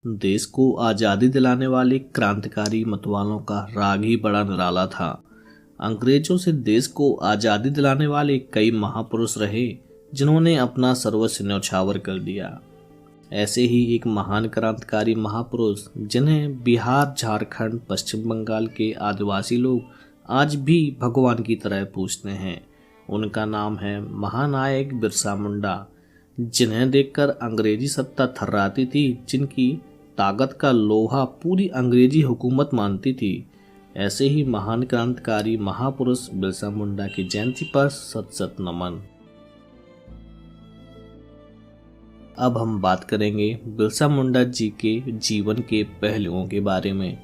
देश को आज़ादी दिलाने वाले क्रांतिकारी मतवालों का राग ही बड़ा निराला था। अंग्रेजों से देश को आज़ादी दिलाने वाले कई महापुरुष रहे जिन्होंने अपना सर्वस्व न्यौछावर कर दिया। ऐसे ही एक महान क्रांतिकारी महापुरुष जिन्हें बिहार, झारखंड, पश्चिम बंगाल के आदिवासी लोग आज भी भगवान की तरह पूजते हैं, उनका नाम है महानायक बिरसा मुंडा, जिन्हें देखकर अंग्रेजी सत्ता थर्राती थी, जिनकी ताकत का लोहा पूरी अंग्रेजी हुकूमत मानती थी। ऐसे ही महान क्रांतिकारी महापुरुष बिरसा मुंडा की जयंती पर सत सत नमन। अब हम बात करेंगे बिरसा मुंडा जी के जीवन के पहलुओं के बारे में।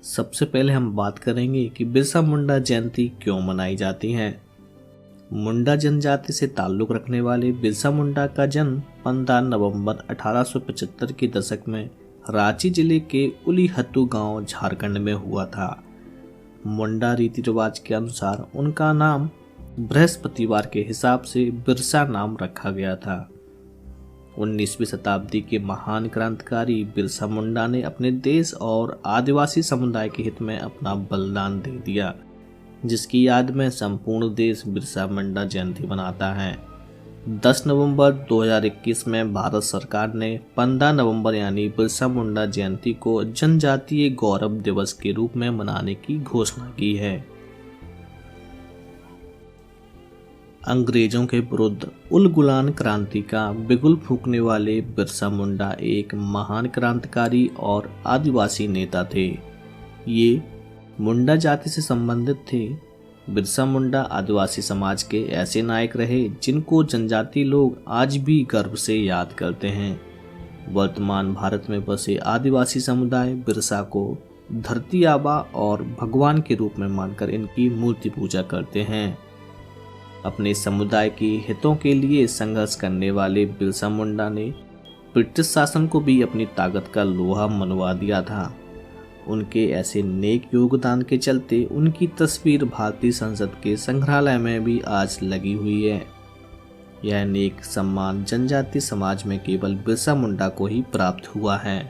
सबसे पहले हम बात करेंगे कि बिरसा मुंडा जयंती क्यों मनाई जाती है। मुंडा जनजाति से ताल्लुक़ रखने वाले बिरसा मुंडा का जन्म 15 नवंबर 1875 के दशक में रांची जिले के उलीहट्टू गांव, झारखंड में हुआ था। मुंडा रीति रिवाज के अनुसार उनका नाम बृहस्पतिवार के हिसाब से बिरसा नाम रखा गया था। 19वीं शताब्दी के महान क्रांतिकारी बिरसा मुंडा ने अपने देश और आदिवासी समुदाय के हित में अपना बलिदान दे दिया, जिसकी याद में संपूर्ण देश बिरसा मुंडा जयंती मनाता है। 10 नवंबर 2021 में भारत सरकार ने 15 नवंबर यानी बिरसा मुंडा जयंती को जनजातीय गौरव दिवस के रूप में मनाने की घोषणा की है। अंग्रेजों के विरुद्ध उलगुलान क्रांति का बिगुल फूंकने वाले बिरसा मुंडा एक महान क्रांतिकारी और आदिवासी नेता थे। ये मुंडा जाति से संबंधित थे। बिरसा मुंडा आदिवासी समाज के ऐसे नायक रहे जिनको जनजाति लोग आज भी गर्व से याद करते हैं। वर्तमान भारत में बसे आदिवासी समुदाय बिरसा को धरती आबा और भगवान के रूप में मानकर इनकी मूर्ति पूजा करते हैं। अपने समुदाय के हितों के लिए संघर्ष करने वाले बिरसा मुंडा ने ब्रिटिश शासन को भी अपनी ताकत का लोहा मनवा दिया था। उनके ऐसे नेक योगदान के चलते उनकी तस्वीर भारतीय संसद के संग्रहालय में भी आज लगी हुई है। यह नेक सम्मान जनजाति समाज में केवल बिरसा मुंडा को ही प्राप्त हुआ है।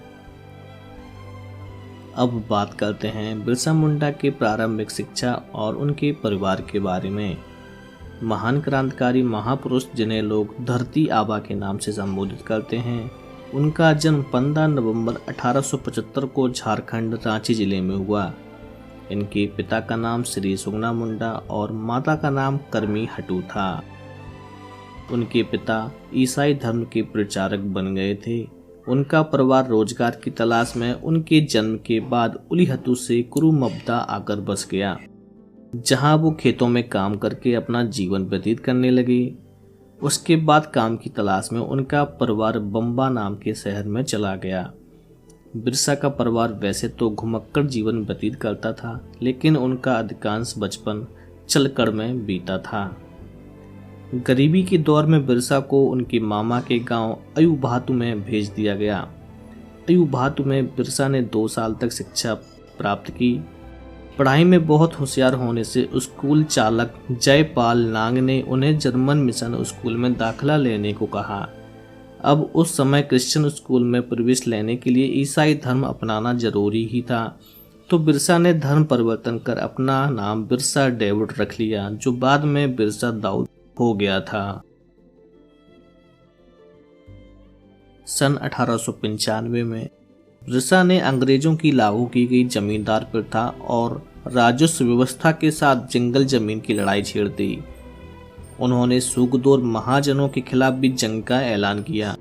अब बात करते हैं बिरसा मुंडा के प्रारंभिक शिक्षा और उनके परिवार के बारे में। महान क्रांतिकारी महापुरुष जिन्हें लोग धरती आबा के नाम से संबोधित करते हैं, उनका जन्म 15 नवंबर 1875 को झारखंड रांची जिले में हुआ। इनके पिता का नाम श्री सुगना मुंडा और माता का नाम करमी हटू था। उनके पिता ईसाई धर्म के प्रचारक बन गए थे। उनका परिवार रोजगार की तलाश में उनके जन्म के बाद उलीहट्टू से कुरुमब्दा आकर बस गया, जहां वो खेतों में काम करके अपना जीवन व्यतीत करने लगे। उसके बाद काम की तलाश में उनका परिवार बम्बा नाम के शहर में चला गया। बिरसा का परिवार वैसे तो घुमक्कड़ जीवन व्यतीत करता था, लेकिन उनका अधिकांश बचपन चलकड़ में बीता था। गरीबी के दौर में बिरसा को उनके मामा के गांव अयुभातु में भेज दिया गया। अयुभातु में बिरसा ने 2 साल तक शिक्षा प्राप्त की। पढ़ाई में बहुत होशियार होने से स्कूल चालक जयपाल नांग ने उन्हें जर्मन मिशन स्कूल में दाखिला लेने को कहा। अब उस समय क्रिश्चियन स्कूल में प्रवेश लेने के लिए ईसाई धर्म अपनाना जरूरी ही था, तो बिरसा ने धर्म परिवर्तन कर अपना नाम बिरसा डेविड रख लिया, जो बाद में बिरसा दाऊद हो गया था। सन 1895 में बिरसा ने अंग्रेजों की लागू की गई जमींदार प्रथा और राजस्व व्यवस्था के साथ जंगल जमीन की लड़ाई छेड़ दी। उन्होंने सूगदोर महाजनों के खिलाफ भी जंग का ऐलान किया।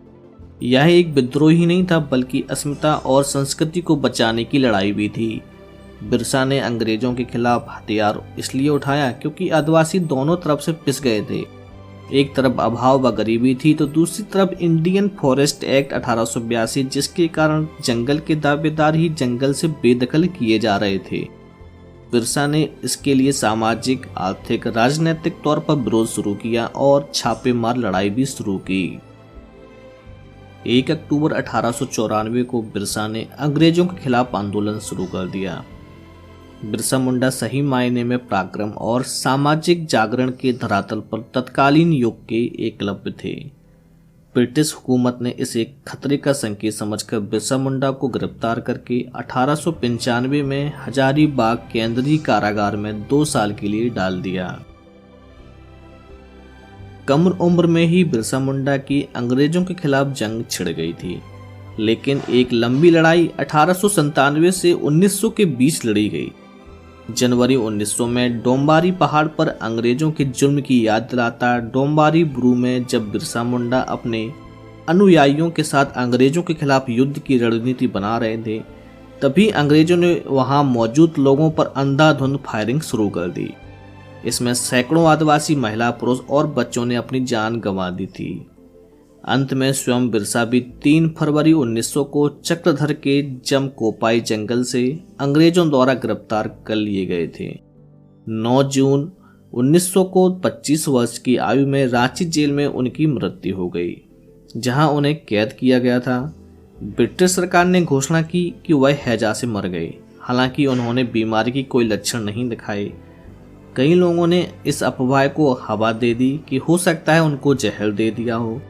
यह एक विद्रोह ही नहीं था, बल्कि अस्मिता और संस्कृति को बचाने की लड़ाई भी थी। बिरसा ने अंग्रेजों के खिलाफ हथियार इसलिए उठाया क्योंकि आदिवासी दोनों तरफ से पिस गए थे। एक तरफ अभाव व गरीबी थी, तो दूसरी तरफ इंडियन फॉरेस्ट एक्ट 1882, जिसके कारण जंगल के दावेदार ही जंगल से बेदखल किए जा रहे थे। बिरसा ने इसके लिए सामाजिक, आर्थिक, राजनीतिक तौर पर विरोध शुरू किया और छापेमार लड़ाई भी शुरू की। 1 अक्टूबर 1894 को बिरसा ने अंग्रेजों के खिलाफ आंदोलन शुरू कर दिया। बिरसा मुंडा सही मायने में पराक्रम और सामाजिक जागरण के धरातल पर तत्कालीन युग के एकलव्य थे। ब्रिटिश हुकूमत ने इसे खतरे का संकेत समझकर बिरसा मुंडा को गिरफ्तार करके 1895 में हजारीबाग केंद्रीय कारागार में 2 साल के लिए डाल दिया। कम उम्र में ही बिरसा मुंडा की अंग्रेजों के खिलाफ जंग छिड़ गई थी, लेकिन एक लंबी लड़ाई 1897 से 1900 के बीच लड़ी गई। जनवरी 1900 में डोंबारी पहाड़ पर अंग्रेजों के जुर्म की याद दिलाता डोंबारी ब्रू में जब बिरसा मुंडा अपने अनुयायियों के साथ अंग्रेजों के खिलाफ युद्ध की रणनीति बना रहे थे, तभी अंग्रेजों ने वहां मौजूद लोगों पर अंधाधुंध फायरिंग शुरू कर दी। इसमें सैकड़ों आदिवासी महिला, पुरुष और बच्चों ने अपनी जान गंवा दी थी। अंत में स्वयं बिरसा भी 3 फरवरी 1900 को चक्रधर के जमकोपाई जंगल से अंग्रेजों द्वारा गिरफ्तार कर लिए गए थे। 9 जून 1900 को 25 वर्ष की आयु में रांची जेल में उनकी मृत्यु हो गई, जहां उन्हें कैद किया गया था। ब्रिटिश सरकार ने घोषणा की कि वह हैजा से मर गए, हालांकि उन्होंने बीमारी की कोई लक्षण नहीं दिखाए। कई लोगों ने इस अफवाह को हवा दे दी कि हो सकता है उनको जहर दे दिया हो।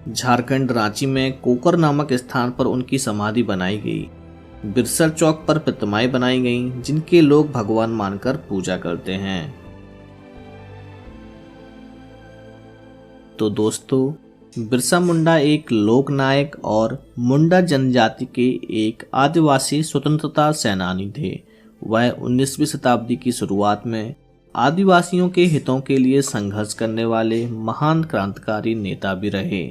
झारखंड रांची में कोकर नामक स्थान पर उनकी समाधि बनाई गई। बिरसर चौक पर प्रतिमाएं बनाई गईं, जिनके लोग भगवान मानकर पूजा करते हैं। तो दोस्तों, बिरसा मुंडा एक लोक नायक और मुंडा जनजाति के एक आदिवासी स्वतंत्रता सेनानी थे। वह 19वीं शताब्दी की शुरुआत में आदिवासियों के हितों के लिए संघर्ष करने वाले महान क्रांतिकारी नेता भी रहे।